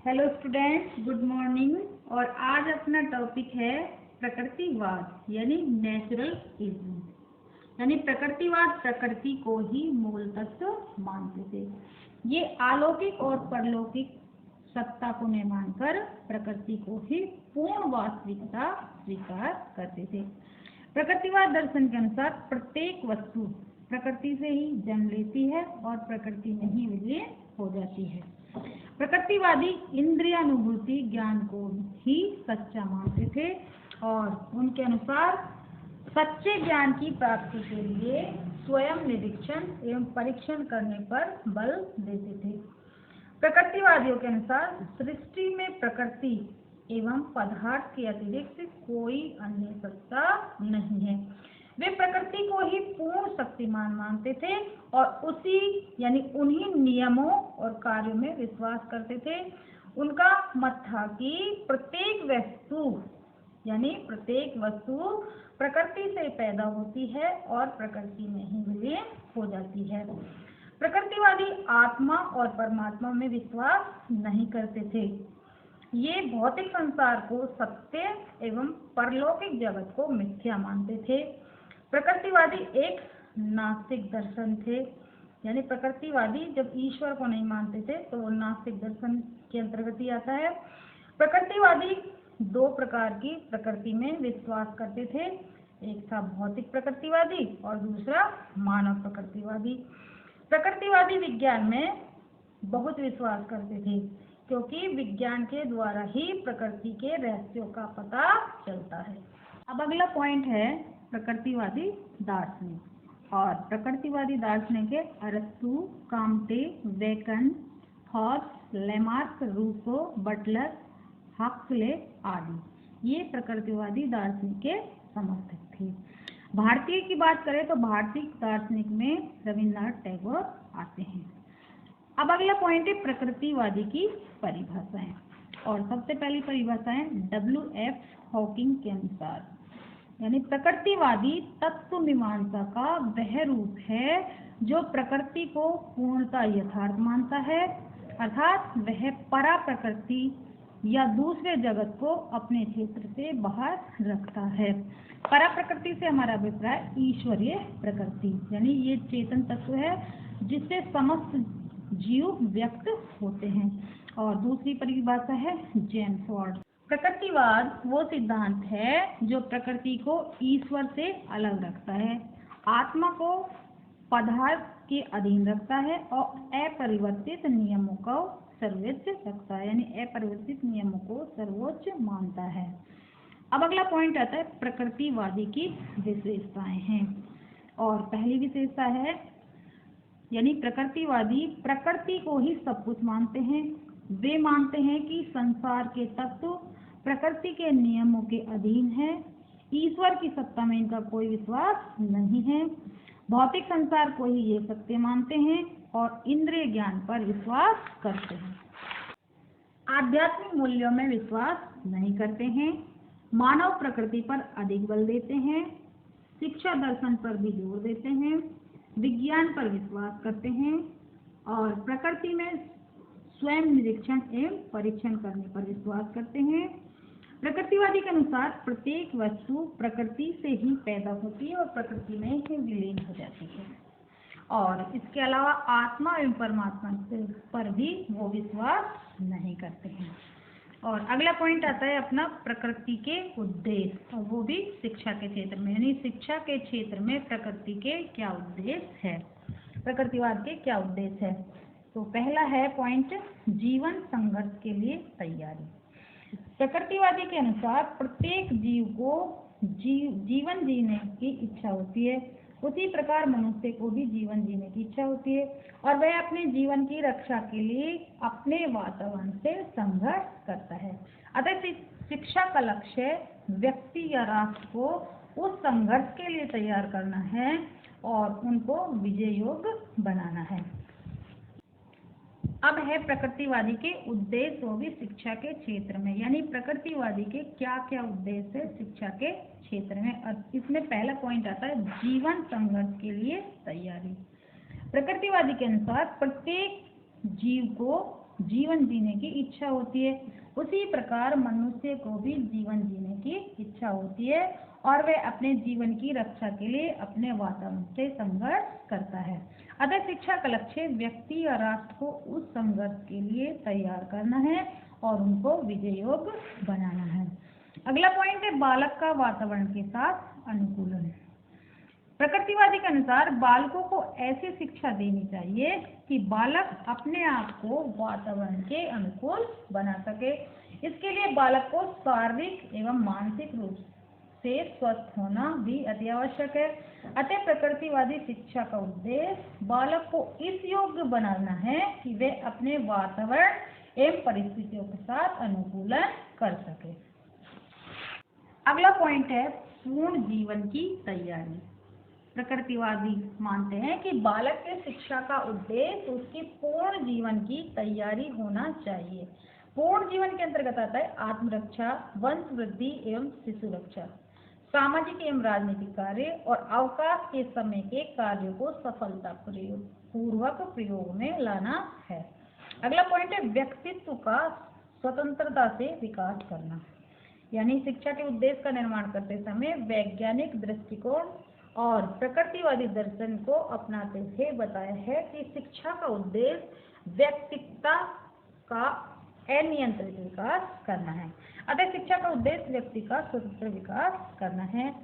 Hello students, good morning. और आज अपना टॉपिक है प्रकृतिवाद यानी नेचुरलिज्म। यानी प्रकृतिवाद प्रकृति को ही मूल तत्व मानते थे। ये अलौकिक और परलौकिक सत्ता को न मानकर प्रकृति को ही पूर्ण वास्तविकता स्वीकार करते थे। प्रकृतिवाद दर्शन के अनुसार प्रत्येक वस्तु प्रकृति से ही जन्म लेती है और प्रकृति में ही विलीन हो जाती है। प्रकृतिवादी इंद्रियानुभूति ज्ञान को ही सच्चा मानते थे और उनके अनुसार सच्चे ज्ञान की प्राप्ति के लिए स्वयं निरीक्षण एवं परीक्षण करने पर बल देते थे। प्रकृतिवादियों के अनुसार सृष्टि में प्रकृति एवं पदार्थ के अतिरिक्त कोई अन्य सत्ता नहीं है। वे प्रकृति को ही पूर्ण शक्तिमान मानते थे और उसी यानी उन्हीं नियमों और कार्यों में विश्वास करते थे। उनका मत था कि प्रत्येक वस्तु प्रकृति से पैदा होती है और प्रकृति में ही विलीन हो जाती है। प्रकृतिवादी आत्मा और परमात्मा में विश्वास नहीं करते थे। ये भौतिक संसार को सत्य एवं परलौकिक जगत को मिथ्या मानते थे। प्रकृतिवादी एक नास्तिक दर्शन थे। यानी प्रकृतिवादी जब ईश्वर को नहीं मानते थे तो वो नास्तिक दर्शन के अंतर्गत ही आता है। प्रकृतिवादी दो प्रकार की प्रकृति में विश्वास करते थे। एक था भौतिक प्रकृतिवादी और दूसरा मानव प्रकृतिवादी। प्रकृतिवादी विज्ञान में बहुत विश्वास करते थे क्योंकि विज्ञान के द्वारा ही प्रकृति के रहस्यों का पता चलता है। अब अगला पॉइंट है प्रकृतिवादी दार्शनिक। और प्रकृतिवादी दार्शनिक है अरस्तु, Comte, Bacon, Hobbes, Lamarck, Rousseau, Butler, Huxley आदि ये प्रकृतिवादी दार्शनिक के समर्थक थे। भारतीय की बात करें तो भारतीय दार्शनिक में रविन्द्रनाथ टैगोर आते हैं। अब अगला पॉइंट है प्रकृतिवादी की परिभाषाएं। और सबसे पहली परिभाषा है W.F. हॉकिंग के अनुसार। यानी प्रकृतिवादी तत्व मीमांसा का वह रूप है जो प्रकृति को पूर्णतः यथार्थ मानता है, अर्थात वह परा प्रकृति या दूसरे जगत को अपने क्षेत्र से बाहर रखता है। परा प्रकृति से हमारा अभिप्राय ईश्वरीय प्रकृति, यानी ये चेतन तत्व है जिससे समस्त जीव व्यक्त होते हैं। और दूसरी परिभाषा है जेम्स वाट। प्रकृतिवाद वो सिद्धांत है जो प्रकृति को ईश्वर से अलग रखता है, आत्मा को पदार्थ के अधीन रखता है और अपरिवर्तित नियमों को सर्वोच्च रखता है। यानी अपरिवर्तित नियमों को सर्वोच्च मानता है। अब अगला पॉइंट आता है प्रकृतिवादी की विशेषताएं हैं। और पहली विशेषता है यानी प्रकृतिवादी प्रकृति को ही सब कुछ मानते हैं। वे मानते हैं कि संसार के तत्व प्रकृति के नियमों के अधीन है। ईश्वर की सत्ता में इनका कोई विश्वास नहीं है। भौतिक संसार को ही ये सत्य मानते हैं और इंद्रिय ज्ञान पर विश्वास करते हैं। आध्यात्मिक मूल्यों में विश्वास नहीं करते हैं। मानव प्रकृति पर अधिक बल देते हैं। शिक्षा दर्शन पर भी जोर देते हैं। विज्ञान पर विश्वास करते हैं और प्रकृति में स्वयं निरीक्षण एवं परीक्षण करने पर विश्वास करते हैं। प्रकृतिवादी के अनुसार प्रत्येक वस्तु प्रकृति से ही पैदा होती है और प्रकृति में ही विलीन हो जाती है। और इसके अलावा आत्मा एवं परमात्मा पर भी वो विश्वास नहीं करते हैं। और अगला पॉइंट आता है अपना प्रकृति के उद्देश्य, और वो भी शिक्षा के क्षेत्र में। यानी शिक्षा के क्षेत्र में प्रकृति के क्या उद्देश्य है, प्रकृतिवाद के क्या उद्देश्य है। तो पहला है पॉइंट जीवन संघर्ष के लिए तैयारी। प्रकृतिवादी के अनुसार प्रत्येक जीव को जीवन जीने की इच्छा होती है, उसी प्रकार मनुष्य को भी जीवन जीने की इच्छा होती है और वह अपने जीवन की रक्षा के लिए अपने वातावरण से संघर्ष करता है। अतः शिक्षा का लक्ष्य व्यक्ति या राष्ट्र को उस संघर्ष के लिए तैयार करना है और उनको विजय योग्य बनाना है। अब है प्रकृतिवादी के उद्देश्य, वो भी शिक्षा के क्षेत्र में। यानी प्रकृतिवादी के क्या क्या उद्देश्य है शिक्षा के क्षेत्र में। और इसमें पहला पॉइंट आता है जीवन संघर्ष के लिए तैयारी। प्रकृतिवादी के अनुसार प्रत्येक जीव को जीवन जीने की इच्छा होती है, उसी प्रकार मनुष्य को भी जीवन जीने की इच्छा होती है और वह अपने जीवन की रक्षा के लिए अपने वातावरण से संघर्ष करता है। अतः शिक्षा का लक्ष्य व्यक्ति और राष्ट्र को उस संघर्ष के लिए तैयार करना है और उनको विजय योग्य बनाना है। अगला पॉइंट है बालक का वातावरण के साथ अनुकूलन। प्रकृतिवादी के अनुसार बालकों को ऐसी शिक्षा देनी चाहिए कि बालक अपने आप को वातावरण के अनुकूल बना सके। इसके लिए बालक को शारीरिक एवं मानसिक रूप से स्वस्थ होना भी अति आवश्यक है। अतः प्रकृतिवादी शिक्षा का उद्देश्य बालक को इस योग्य बनाना है कि वे अपने वातावरण एवं परिस्थितियों के साथ अनुकूलन कर सके। अगला पॉइंट है पूर्ण जीवन की तैयारी। प्रकृतिवादी मानते हैं कि बालक के शिक्षा का उद्देश्य उसकी पूर्ण जीवन की तैयारी होना चाहिए। पूर्ण जीवन के अंतर्गत आता है आत्मरक्षा, वंश वृद्धि एवं शिशु रक्षा, सामाजिक एवं राजनीतिक कार्य और अवकाश के समय के कार्यों को सफलता पूर्वक प्रयोग में लाना है। अगला पॉइंट है व्यक्तित्व का स्वतंत्रता से विकास करना, यानी शिक्षा के उद्देश्य का निर्माण करते समय वैज्ञानिक दृष्टिकोण और प्रकृतिवादी दर्शन को अपनाते हुए बताया है कि शिक्षा का उद्देश्य व्यक्तित्व का अनियंत्रित विकास करना है। अतः शिक्षा का उद्देश्य व्यक्ति का स्वतंत्र विकास करना है।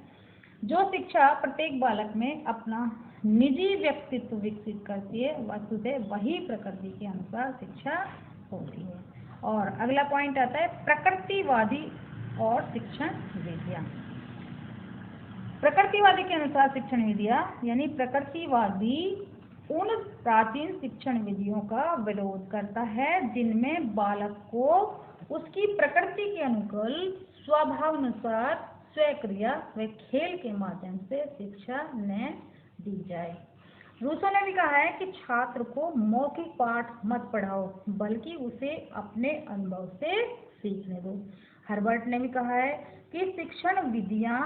जो शिक्षा प्रत्येक बालक में अपना निजी व्यक्तित्व विकसित करती है वस्तुतः वही प्रकृति के अनुसार शिक्षा होती है। और अगला पॉइंट आता है प्रकृतिवादी और शिक्षण विधियां। प्रकृतिवादी के अनुसार शिक्षण विधियां यानी प्रकृतिवादी उन प्राचीन शिक्षण विधियों का विरोध करता है जिनमें बालक को उसकी प्रकृति के अनुकूल स्वभावानुसार स्वक्रिया व खेल के माध्यम से शिक्षा न दी जाए। रूसो ने भी कहा है कि छात्र को मौखिक पाठ मत पढ़ाओ बल्कि उसे अपने अनुभव से सीखने दो। हर्बर्ट ने भी कहा है कि शिक्षण विधियां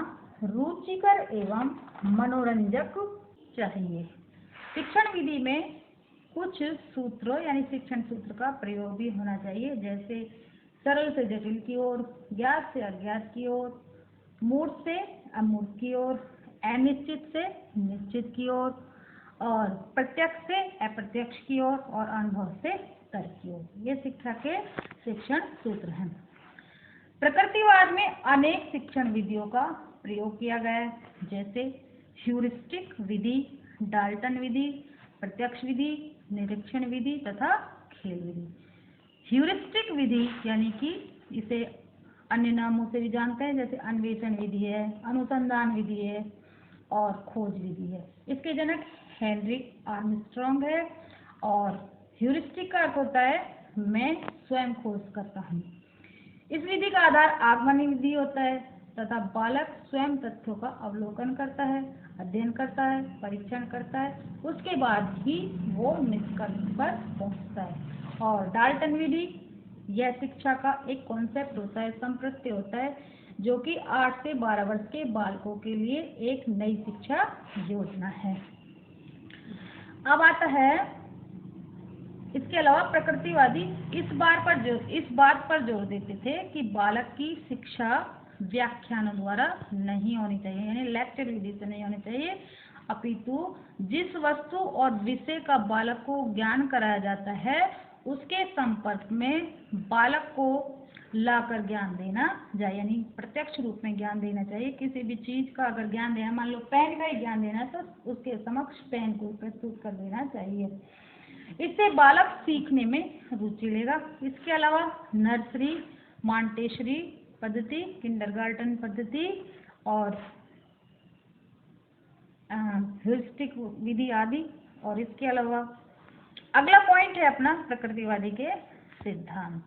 रुचिकर एवं मनोरंजक चाहिए। शिक्षण विधि में कुछ सूत्रों यानी शिक्षण सूत्र का प्रयोग भी होना चाहिए, जैसे सरल से जटिल की ओर, ज्ञात से अज्ञात की ओर, मूर्त से अमूर्त की ओर, अनिश्चित से निश्चित की ओर और प्रत्यक्ष से अप्रत्यक्ष की ओर और अनुभव से तर्क की ओर। ये शिक्षा के शिक्षण सूत्र हैं। प्रकृतिवाद में अनेक शिक्षण विधियों का प्रयोग किया गया है, जैसे ह्यूरिस्टिक विधि, डाल्टन विधि, प्रत्यक्ष विधि, निरीक्षण विधि तथा खेल विधि। ह्यूरिस्टिक विधि यानी कि इसे अन्य नामों से भी जानते हैं, जैसे अन्वेषण विधि है, अनुसंधान विधि है और खोज विधि है। इसके जनक हेनरिक आर्मस्ट्रॉन्ग है और ह्यूरिस्टिक का अर्थ होता है मैं स्वयं खोज करता हूँ। इस विधि का आधार आगमनी विधि होता है तथा बालक स्वयं तथ्यों का अवलोकन करता है, अध्ययन करता है, परीक्षण करता है, उसके बाद ही वो निष्कर्ष पर पहुंचता है। और डाल्टन विधि यह शिक्षा का एक कॉन्सेप्ट होता है, संप्रत्यय होता है, जो कि 8 से 12 वर्ष के बालकों के लिए एक नई शिक्षा योजना है। अब आता है इसके अलावा प्रकृतिवादी इस बात पर जोर देते थे कि बालक की शिक्षा व्याख्यानों द्वारा नहीं होनी चाहिए, यानी लेक्चर विधि से नहीं होनी चाहिए, अपितु जिस वस्तु और विषय का बालक को ज्ञान कराया जाता है उसके संपर्क में बालक को लाकर ज्ञान देना जाए, यानी प्रत्यक्ष रूप में ज्ञान देना चाहिए। किसी भी चीज का अगर ज्ञान देना, मान लो पेन का ही ज्ञान देना है तो उसके समक्ष पेन को प्रस्तुत कर देना चाहिए। इससे बालक सीखने में रुचि लेगा। इसके अलावा नर्सरी, मॉन्टेसरी पद्धति, किंडरगार्टन पद्धति और ह्यूरिस्टिक विधि आदि। और इसके अलावा अगला पॉइंट है अपना प्रकृतिवादी के सिद्धांत।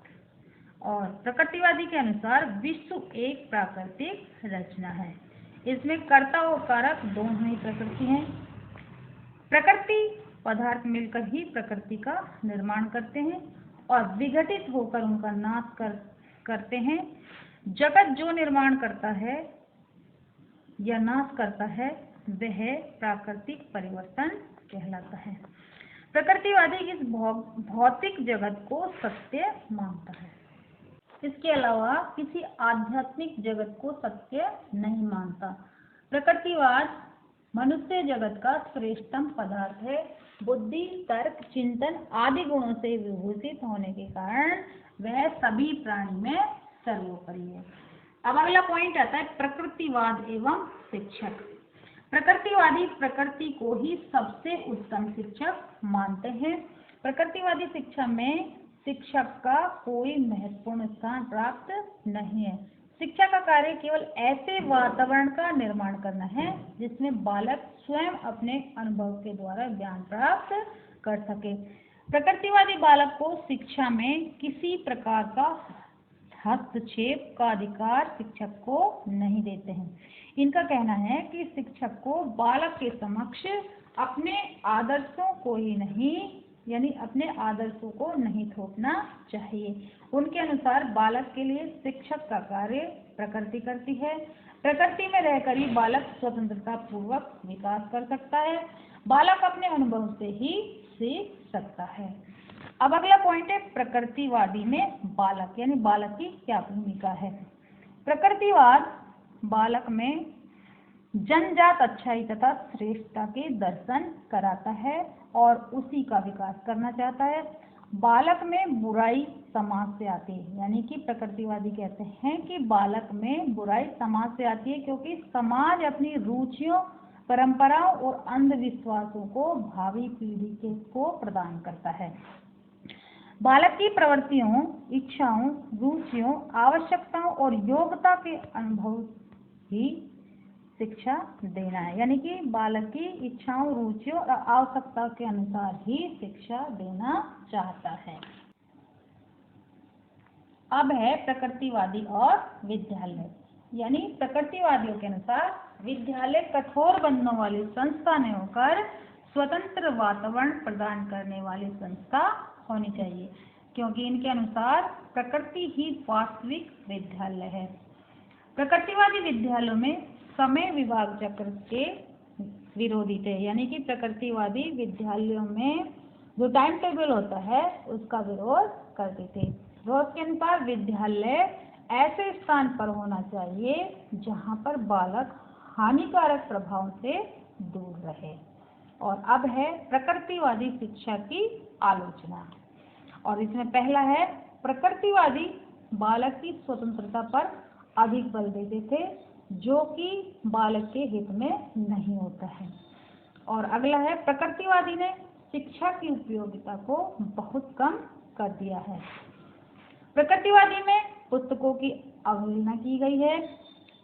और प्रकृतिवादी के अनुसार विश्व एक प्राकृतिक रचना है, इसमें कर्ता और कारक दोनों ही प्रकृति हैं। प्रकृति पदार्थ मिलकर ही प्रकृति का निर्माण करते हैं और विघटित होकर उनका नाश करते हैं। जगत जो निर्माण करता है या नाश करता है वह प्राकृतिक परिवर्तन कहलाता है। प्रकृतिवादी इस भौतिक जगत को सत्य मानता है। इसके अलावा किसी आध्यात्मिक जगत को सत्य नहीं मानता। प्रकृतिवाद मनुष्य जगत का श्रेष्ठतम पदार्थ है। बुद्धि, तर्क, चिंतन आदि गुणों से विभूषित होने के कारण वह सभी प्राणी में सर्वोपरि है। अब अगला पॉइंट आता है प्रकृतिवाद एवं शिक्षक। प्रकृतिवादी प्रकृति को ही सबसे उत्तम शिक्षक मानते हैं। प्रकृतिवादी शिक्षा में शिक्षक का कोई महत्वपूर्ण स्थान प्राप्त नहीं है। शिक्षा का कार्य केवल ऐसे वातावरण का निर्माण करना है जिसमें बालक स्वयं अपने अनुभव के द्वारा ज्ञान प्राप्त कर सके। प्रकृतिवादी बालक को शिक्षा में किसी प्रकार का हस्तक्षेप का अधिकार शिक्षक को नहीं देते हैं। इनका कहना है कि शिक्षक को बालक के समक्ष अपने आदर्शों को ही नहीं अपने आदर्शों को नहीं थोपना चाहिए। उनके अनुसार बालक के लिए शिक्षक का कार्य प्रकृति करती है। प्रकृति में रहकर ही बालक स्वतंत्रता पूर्वक विकास कर सकता है। बालक अपने अनुभव से ही सीख सकता है। अब अगला पॉइंट है प्रकृतिवादी में बालक बालक की क्या भूमिका है। प्रकृतिवाद बालक में जन्मजात अच्छाई तथा श्रेष्ठता के दर्शन कराता है और उसी का विकास करना चाहता है। बालक में बुराई समाज से आती है, कि प्रकृतिवादी कहते हैं कि बालक में बुराई समाज से आती है क्योंकि समाज अपनी रुचियों, परंपराओं और अंधविश्वासों को भावी पीढ़ी को प्रदान करता है। बालक की प्रवृत्तियों, इच्छाओं, रुचियों, आवश्यकताओं और योग्यता के अनुभव ही शिक्षा देना है, कि बालक की इच्छाओं, रुचियों और आवश्यकताओं के अनुसार ही शिक्षा देना चाहता है। अब है प्रकृतिवादी और विद्यालय। प्रकृतिवादियों के अनुसार विद्यालय कठोर बंधनों वाली संस्था नहीं होकर स्वतंत्र वातावरण प्रदान करने वाली संस्था होनी चाहिए, क्योंकि इनके अनुसार प्रकृति ही वास्तविक विद्यालय है। प्रकृतिवादी विद्यालयों में समय विभाग चक्र के विरोधी थे, कि प्रकृतिवादी विद्यालयों में जो टाइम टेबल होता है उसका विरोध करते थे। रोज के अनुसार विद्यालय ऐसे स्थान पर होना चाहिए जहां पर बालक हानिकारक प्रभाव से दूर रहे। और अब है प्रकृतिवादी शिक्षा की आलोचना, और इसमें पहला है प्रकृतिवादी बालक की स्वतंत्रता पर अधिक बल देते थे, जो कि बालक के हित में नहीं होता है। और अगला है प्रकृतिवादी ने शिक्षा की उपयोगिता को बहुत कम कर दिया है। प्रकृतिवादी में पुस्तकों की अवहेलना की गई है।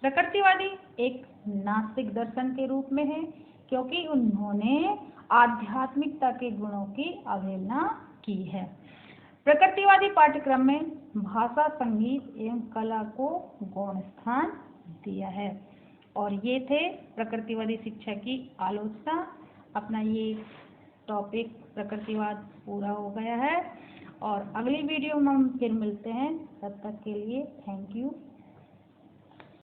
प्रकृतिवादी एक नास्तिक दर्शन के रूप में है, क्योंकि उन्होंने आध्यात्मिकता के गुणों की अवहेलना की है। प्रकृतिवादी पाठ्यक्रम में भाषा, संगीत एवं कला को गौण स्थान दिया है। और ये थे प्रकृतिवादी शिक्षा की आलोचना। अपना ये टॉपिक प्रकृतिवाद पूरा हो गया है, और अगली वीडियो में हम फिर मिलते हैं। तब तक के लिए थैंक यू।